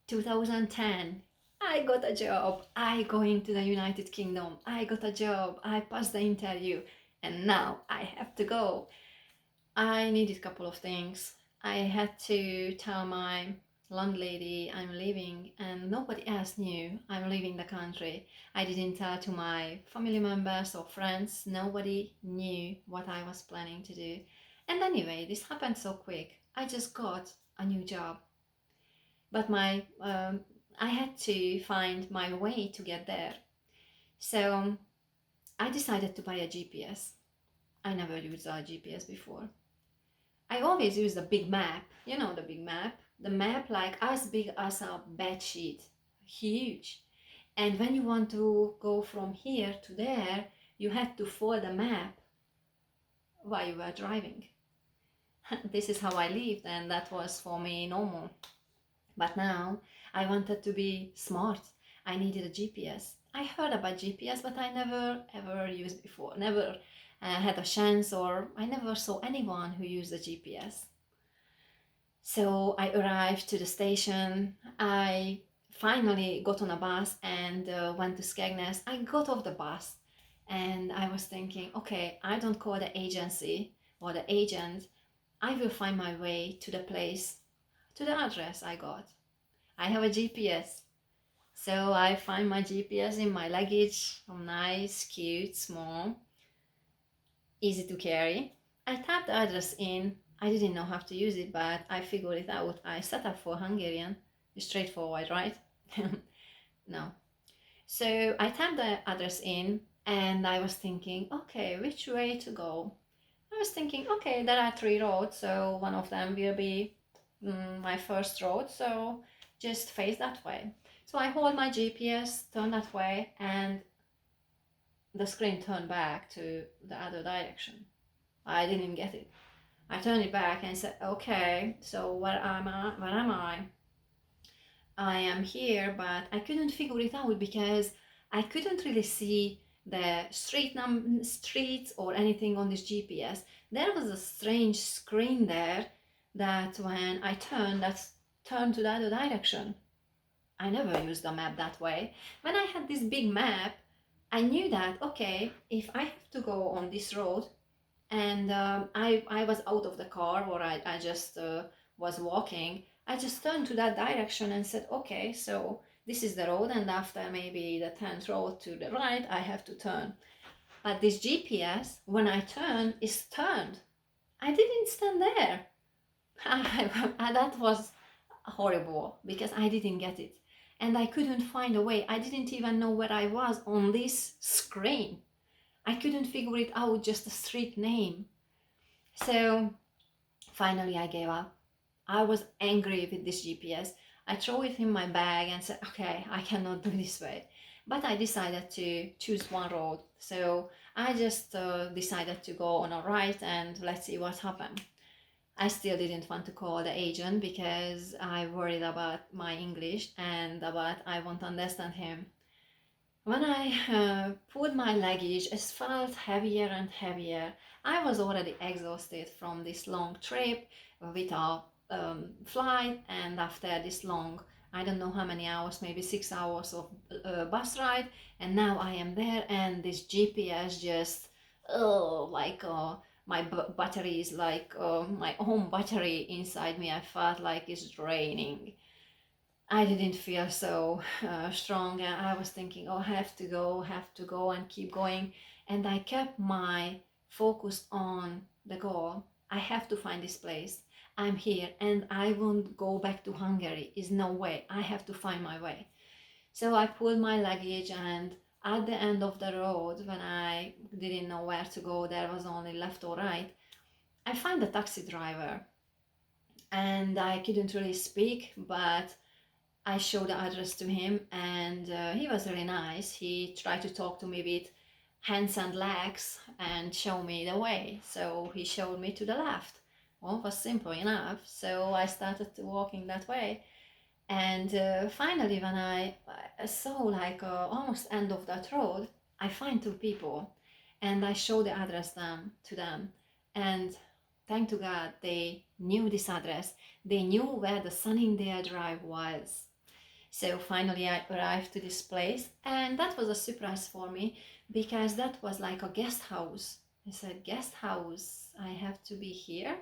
2010. I got a job. I going to the United Kingdom. I got a job. I passed the interview. And now I have to go. I needed a couple of things. I had to tell my landlady I'm leaving, and nobody else knew I'm leaving the country. I didn't tell to my family members or friends. Nobody knew what I was planning to do. And anyway, this happened so quick. I just got a new job, but I had to find my way to get there. So I decided to buy a GPS. I never used a GPS before. I always use the big map. You know the big map? The map like as big as a bed sheet. Huge. And when you want to go from here to there, you had to follow the map while you were driving. This is how I lived, and that was for me normal. But now I wanted to be smart. I needed a GPS. I heard about GPS, but I never ever used before. Never had a chance, or I never saw anyone who used a GPS. So I arrived to the station. I finally got on a bus and went to Skegness. I got off the bus and I was thinking, okay, I don't call the agency or the agent. I will find my way to the place, to the address I got. I have a GPS. So I find my GPS in my luggage, nice, cute, small, easy to carry. I typed the address in. I didn't know how to use it, but I figured it out. I set up for Hungarian. Straightforward, right? No. So I typed the address in and I was thinking, okay, which way to go? I was thinking, okay, there are three roads, so one of them will be my first road, so just face that way. So I hold my GPS, turn that way, and the screen turned back to the other direction. I didn't get it. I turned it back and said, okay, so where am I? Where am I? I am here, but I couldn't figure it out because I couldn't really see the streets or anything on this GPS. There was a strange screen there that when I turned, that turned to the other direction. I never used the map that way. When I had this big map, I knew that, okay, if I have to go on this road and I was out of the car or I just was walking, I just turned to that direction and said, okay, so this is the road, and after maybe the 10th road to the right, I have to turn. But this GPS, when I turn, is turned. I didn't stand there. That was horrible because I didn't get it. And I couldn't find a way. I didn't even know where I was on this screen. I couldn't figure it out, just a street name. So finally I gave up. I was angry with this GPS. I threw it in my bag and said, okay, I cannot do this way. But I decided to choose one road. So I just decided to go on a right and let's see what happened. I still didn't want to call the agent because I worried about my English and about I won't understand him. When I pulled my luggage, it felt heavier and heavier. I was already exhausted from this long trip with a flight, and after this long, I don't know how many hours, maybe 6 hours of bus ride, and now I am there, and this GPS just, like my battery is like my own battery inside me. I felt like it's draining. I didn't feel so strong, and I was thinking, oh, have to go, and keep going. And I kept my focus on the goal. I have to find this place. I'm here, and I won't go back to Hungary. Is no way. I have to find my way. So I pulled my luggage, and at the end of the road, when I didn't know where to go, there was only left or right. I find a taxi driver, and I couldn't really speak, but I showed the address to him, and he was really nice. He tried to talk to me with hands and legs and show me the way. So he showed me to the left. Well, it was simple enough. So I started walking that way. And finally, when I saw like almost end of that road, I find two people, and I show the address to them. And thank to God, they knew this address. They knew where the Sunningdale Drive was. So finally I arrived to this place, and that was a surprise for me because that was like a guest house. I said, guest house, I have to be here.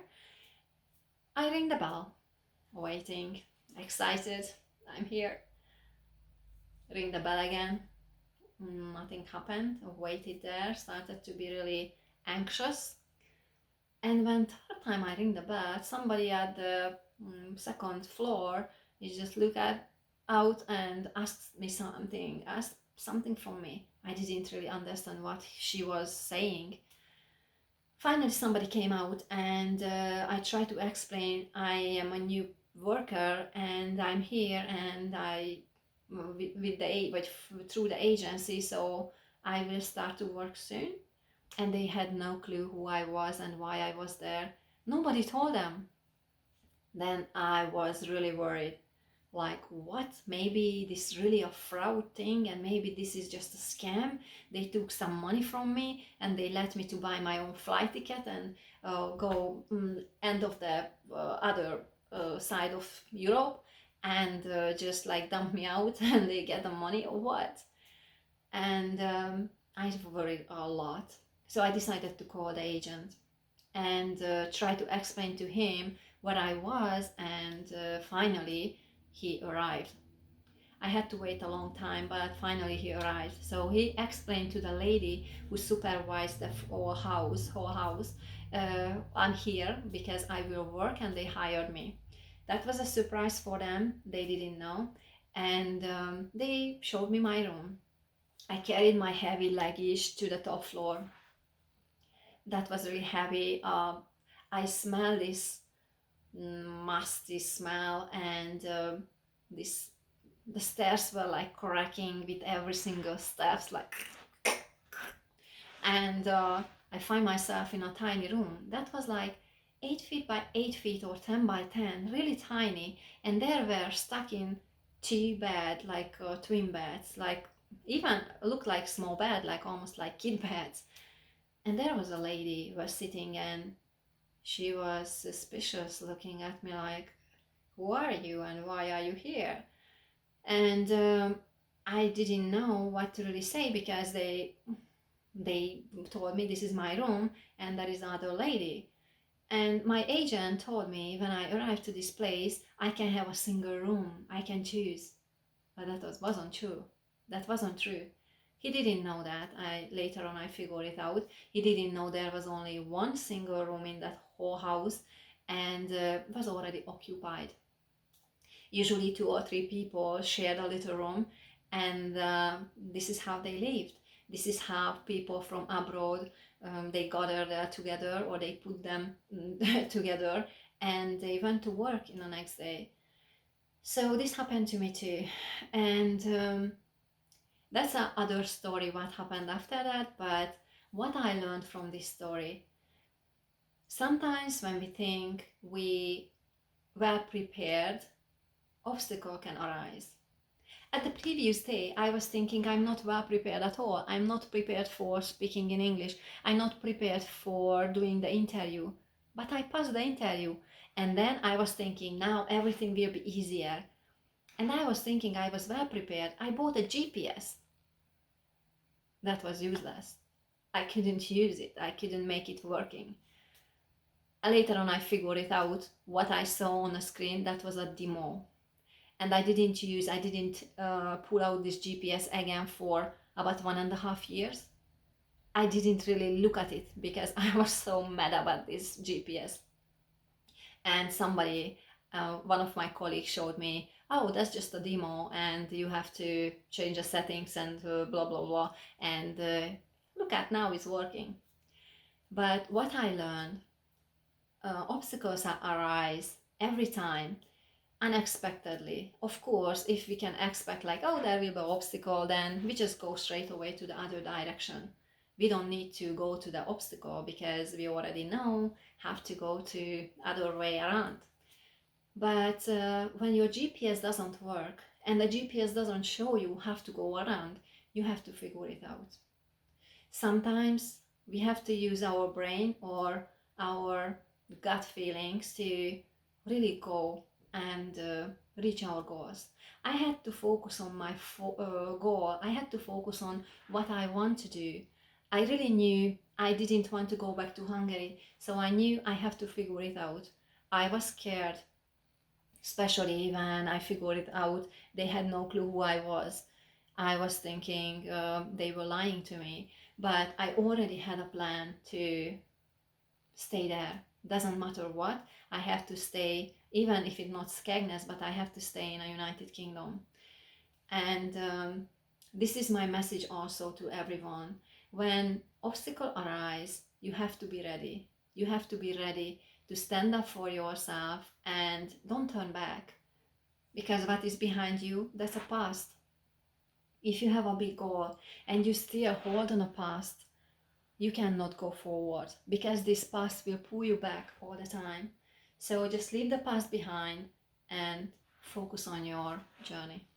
I ring the bell, waiting, excited, I'm here. Ring the bell again, nothing happened. I waited there, started to be really anxious. And when third time I ring the bell, somebody at the second floor is just look at out and asked something from me. I didn't really understand what she was saying. Finally, somebody came out, and I tried to explain I am a new worker and I'm here, and I through the agency, so I will start to work soon. And they had no clue who I was and why I was there. Nobody told them. Then I was really worried. Like, what? Maybe this is really a fraud thing, and maybe this is just a scam. They took some money from me and they let me to buy my own flight ticket and go end of the other side of Europe, and just like dump me out and they get the money, or what? And I worried a lot. So I decided to call the agent and try to explain to him what I was, and finally he arrived. I had to wait a long time, but finally he arrived. So he explained to the lady who supervised the whole house, I'm here because I will work, and they hired me. That was a surprise for them. They didn't know, and they showed me my room. I carried my heavy luggage to the top floor. That was really heavy. I smell this musty smell, and this the stairs were like cracking with every single steps, like, and I find myself in a tiny room that was like 8 feet by 8 feet or 10 by 10, really tiny, and there were stuck in two bed, like twin beds, like even looked like small bed, like almost like kid beds. And there was a lady who was sitting, and she was suspicious, looking at me like, who are you and why are you here? And I didn't know what to really say, because they told me this is my room and there is another lady. And my agent told me when I arrived to this place, I can have a single room, I can choose. But wasn't true. That wasn't true. He didn't know that. Later on I figured it out. He didn't know there was only one single room in that whole house, and was already occupied. Usually 2 or 3 people shared a little room, and this is how they lived. This is how people from abroad, they gathered together, or they put them together, and they went to work in the next day. So this happened to me too, and that's a other story what happened after that. But what I learned from this story, sometimes when we think we were prepared, obstacle can arise. At the previous day, I was thinking I'm not well prepared at all. I'm not prepared for speaking in English. I'm not prepared for doing the interview. But I passed the interview. And then I was thinking now everything will be easier. And I was thinking I was well prepared. I bought a GPS. That was useless. I couldn't use it. I couldn't make it working. Later on I figured it out. What I saw on the screen, that was a demo. And I didn't pull out this GPS again for about 1.5 years. I didn't really look at it because I was so mad about this GPS. And one of my colleagues showed me, oh, that's just a demo, and you have to change the settings and blah, blah, blah. And look at now, it's working. But what I learned, obstacles arise every time, unexpectedly. Of course, if we can expect like, oh, there will be an obstacle, then we just go straight away to the other direction. We don't need to go to the obstacle because we already know how to go to other way around. But when your GPS doesn't work and the GPS doesn't show you how to go around, you have to figure it out. Sometimes we have to use our brain or our gut feelings to really go and reach our goals. I had to focus on my goal. I had to focus on what I want to do. I really knew I didn't want to go back to Hungary, so I knew I have to figure it out. I was scared, especially when I figured it out. They had no clue who I was. I was thinking they were lying to me, but I already had a plan to stay there. Doesn't matter what, I have to stay, even if it's not Skegness, but I have to stay in a United Kingdom. And this is my message also to everyone. When obstacles arise, you have to be ready. You have to be ready to stand up for yourself and don't turn back. Because what is behind you, that's a past. If you have a big goal and you still hold on a past, you cannot go forward because this past will pull you back all the time. So just leave the past behind and focus on your journey.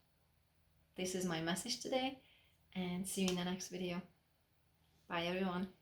This is my message today, and see you in the next video. Bye everyone.